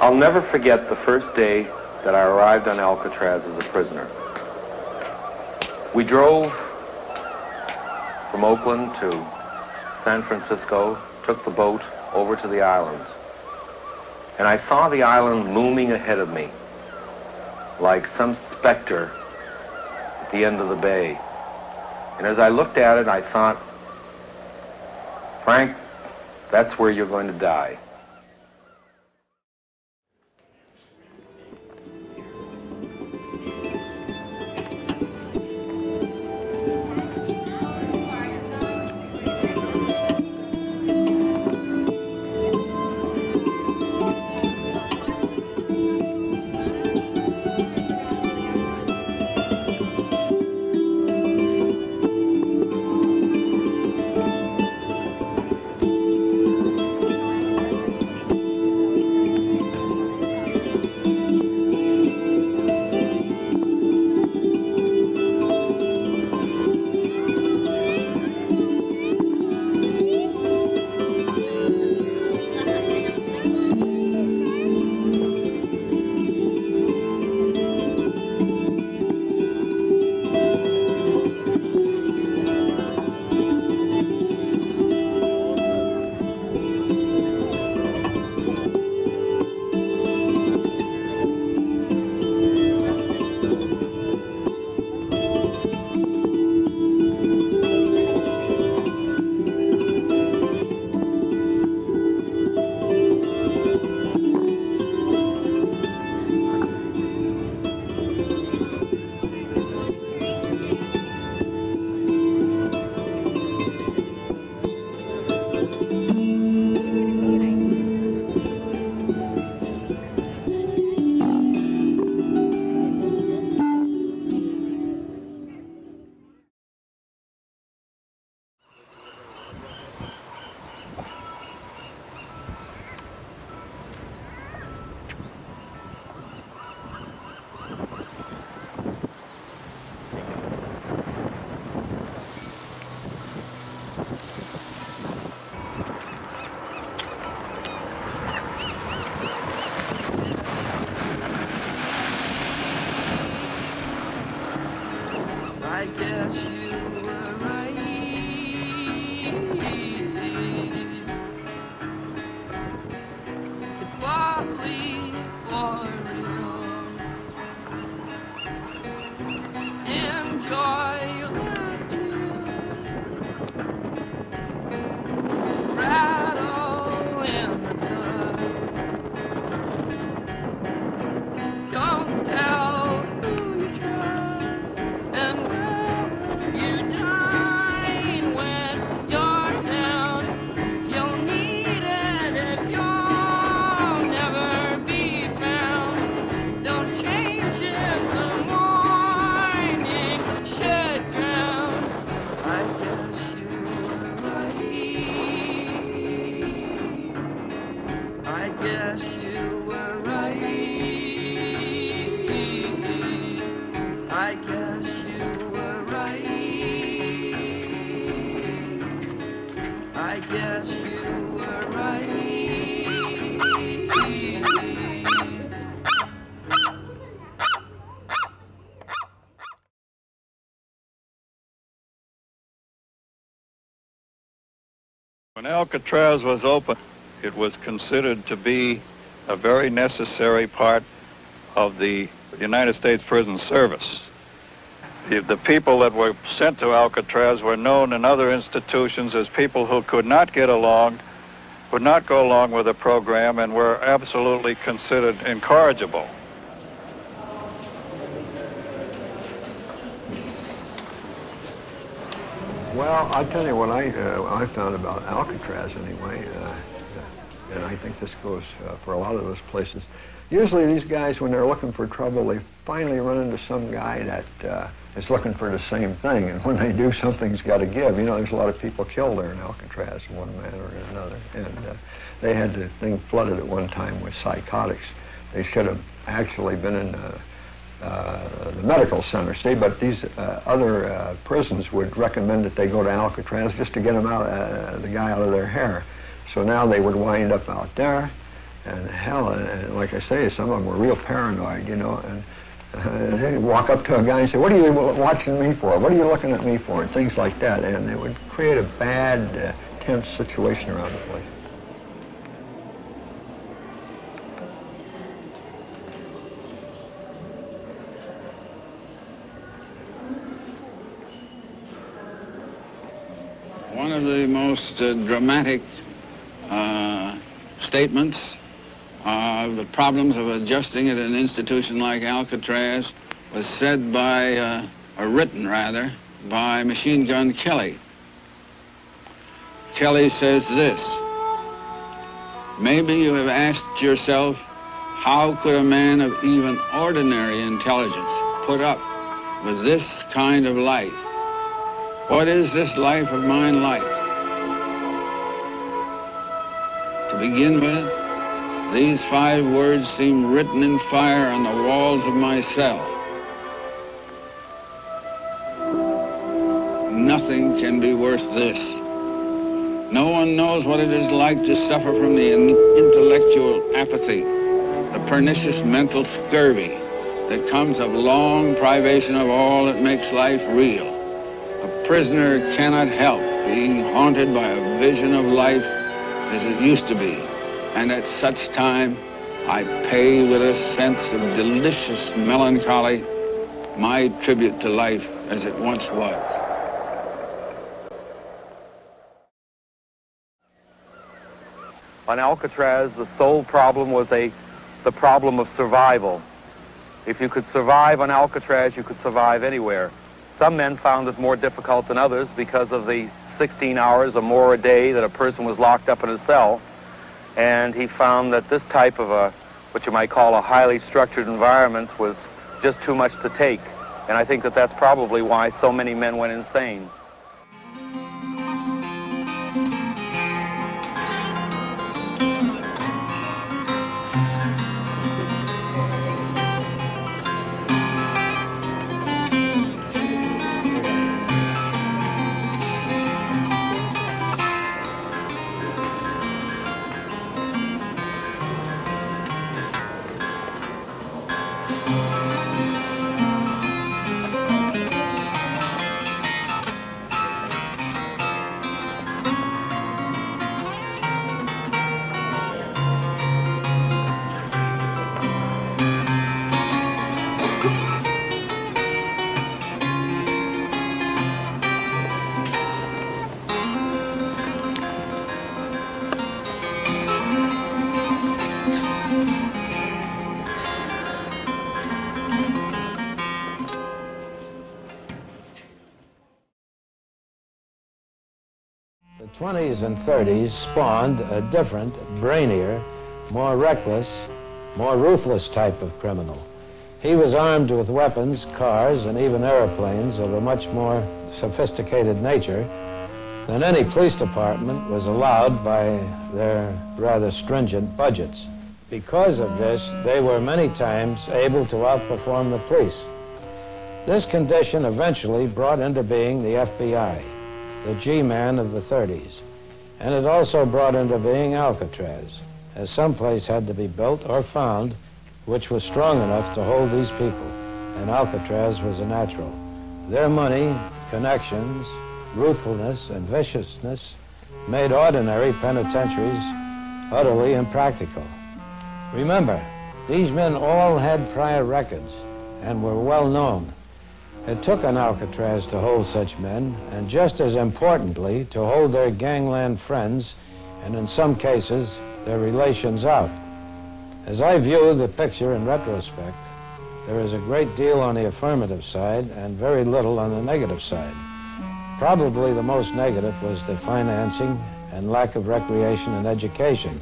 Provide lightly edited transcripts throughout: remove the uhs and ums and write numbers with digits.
I'll never forget the first day that I arrived on Alcatraz as a prisoner. We drove from Oakland to San Francisco, took the boat over to the islands, and I saw the island looming ahead of me like some specter at the end of the bay. And as I looked at it, I thought, Frank, that's where you're going to die. I guess you were right. It's lovely for real. Enjoy your last meals. Rattle in the dust. Don't tell who you trust. And you dine when you're down. You'll need it if you'll never be found. Don't change in the morning, shed ground. I guess you were right. I guess you were right. I guess you were right. I guess you were right. When Alcatraz was open, it was considered to be a very necessary part of the United States prison service. The people that were sent to Alcatraz were known in other institutions as people who could not get along, would not go along with the program, and were absolutely considered incorrigible. Well, I'll tell you what I found about Alcatraz anyway, and I think this goes for a lot of those places. Usually these guys, when they're looking for trouble, they finally run into some guy that is looking for the same thing, and when they do, something's got to give. You know, there's a lot of people killed there in Alcatraz in one manner or another, and they had the thing flooded at one time with psychotics. They should have actually been in the medical center, see, but these other prisons would recommend that they go to Alcatraz just to get them out, the guy out of their hair. So now they would wind up out there, And hell, and like I say, some of them were real paranoid, you know, and they'd walk up to a guy and say, "What are you watching me for? What are you looking at me for?" and things like that, and it would create a bad, tense situation around the place. One of the most dramatic statements of the problems of adjusting at an institution like Alcatraz was said by, or written rather, by Machine Gun Kelly. Kelly says this: "Maybe you have asked yourself, how could a man of even ordinary intelligence put up with this kind of life? What is this life of mine like? To begin with, these 5 words seem written in fire on the walls of my cell. Nothing can be worth this. No one knows what it is like to suffer from the intellectual apathy, the pernicious mental scurvy that comes of long privation of all that makes life real. A prisoner cannot help being haunted by a vision of life as it used to be, and at such time I pay with a sense of delicious melancholy my tribute to life as it once was." On Alcatraz, the sole problem was the problem of survival. If you could survive on Alcatraz, you could survive anywhere. Some men found this more difficult than others because of the 16 hours or more a day that a person was locked up in a cell. And he found that this type of what you might call a highly structured environment was just too much to take. And I think that that's probably why so many men went insane. The 20s and 30s spawned a different, brainier, more reckless, more ruthless type of criminal. He was armed with weapons, cars, and even airplanes of a much more sophisticated nature than any police department was allowed by their rather stringent budgets. Because of this, they were many times able to outperform the police. This condition eventually brought into being the FBI, the G-man of the 30s, and it also brought into being Alcatraz, as some place had to be built or found which was strong enough to hold these people, and Alcatraz was a natural. Their money, connections, ruthfulness, and viciousness made ordinary penitentiaries utterly impractical. Remember, these men all had prior records and were well known. It took an Alcatraz to hold such men, and just as importantly, to hold their gangland friends, and in some cases, their relations out. As I view the picture in retrospect, there is a great deal on the affirmative side and very little on the negative side. Probably the most negative was the financing and lack of recreation and education.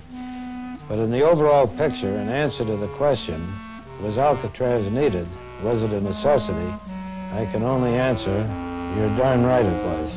But in the overall picture, in answer to the question, was Alcatraz needed? Was it a necessity? I can only answer, you're darn right it was.